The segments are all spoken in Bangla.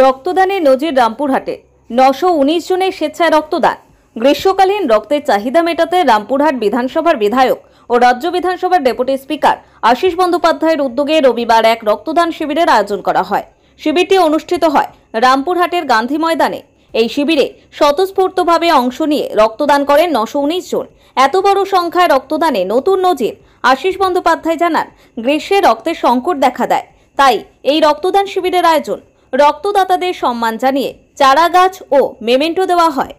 রক্তদানের নজির রামপুরহাটে 919 জনের স্বেচ্ছায় রক্তদান। গ্রীষ্মকালীন রক্তের চাহিদা মেটাতে রামপুরহাট বিধানসভার বিধায়ক ও রাজ্য বিধানসভার ডেপুটি স্পিকার আশিস বন্দ্যোপাধ্যায়ের উদ্যোগে রবিবার এক রক্তদান শিবিরের আয়োজন করা হয়। শিবিরটি অনুষ্ঠিত হয় রামপুরহাটের গান্ধী ময়দানে। এই শিবিরে স্বতঃস্ফূর্তভাবে অংশ নিয়ে রক্তদান করেন 919 জন। এত বড় সংখ্যায় রক্তদানে নতুন নজির। আশিস বন্দ্যোপাধ্যায় জানান, গ্রীষ্মে রক্তের সংকট দেখা দেয়, তাই এই রক্তদান শিবিরের আয়োজন। রক্তদাতাদের সম্মান জানিয়ে চারা গাছ ও মেমেন্টো দেওয়া হয়।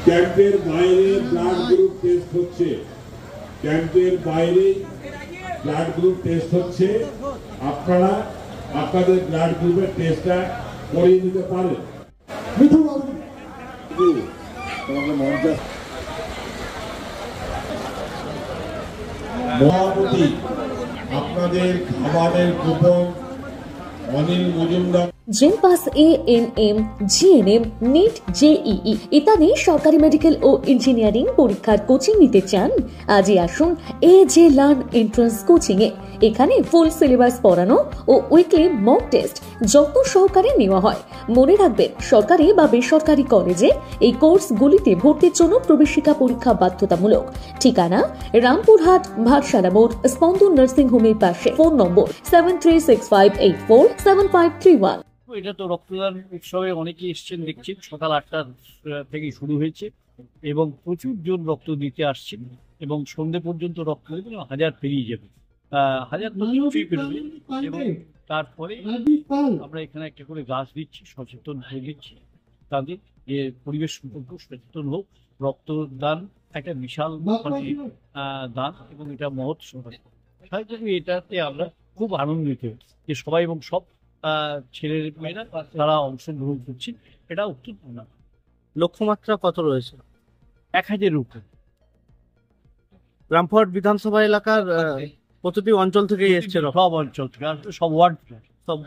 ক্যাম্পের বাইরে ব্লাড গ্রুপ টেস্ট হচ্ছে, ক্যাম্পের বাইরে ব্লাড গ্রুপ টেস্ট হচ্ছে। আপনারা আপনাদের ব্লাড গ্রুপের টেস্টটা করিয়ে নিতে পারেন। মহাপতি আপনাদের খাবারের coupon Anil Majumdar জেনপাস ANM GNM NEET JEE ইত্যাদি সরকারি মেডিকেল ও ইঞ্জিনিয়ারিং পরীক্ষার কোচিং নিতে চান? আজই আসুন AJ লার্ন এন্ট্রান্স কোচিং এ। এখানে ফুল সিলেবাস পড়ানো ও উইকলি মক টেস্ট যত্ন সহকারে নেওয়া হয়। মনে রাখবেন, সরকারি বা বেসরকারি কলেজে এই কোর্সগুলিতে ভর্তির জন্য প্রবেশিকা পরীক্ষা বাধ্যতামূলক। ঠিকানা রামপুরহাট ভাটসারা মোড়, স্পন্দন নার্সিং হোমের পাশে। ফোন নম্বর 7365847531। এটা তো রক্তদান উৎসবে অনেকেই এসছেন দেখছি, সকাল 8টা থেকে শুরু হয়েছে এবং প্রচুর জন রক্ত দিতে আসছেন এবং সন্ধ্যে পর্যন্ত রক্ত দেবেন, 1000 পেরিয়ে যাবে, 1000 তো কিছুই পেরোবে। এবং তারপরে আমরা এখানে একটা করে গাছ দিচ্ছি, সচেতন হয়ে দিচ্ছি তাদের যে পরিবেশ সম্পর্কে সচেতন হোক। রক্তদান একটা বিশাল দান এবং এটা মহৎ সমাজ। এটাতে আমরা খুব আনন্দিত যে সবাই এবং সব ছেলের মেয়েরা তারা অংশগ্রহণ করছে। এটা অত্যন্ত না। লক্ষ্যমাত্রা কত রয়েছে? 1000-এর উপরে। রামপুরহাট বিধানসভা এলাকার প্রতিটি অঞ্চল থেকে এসছে, সব অঞ্চল থেকে, সব ওয়ার্ড, সব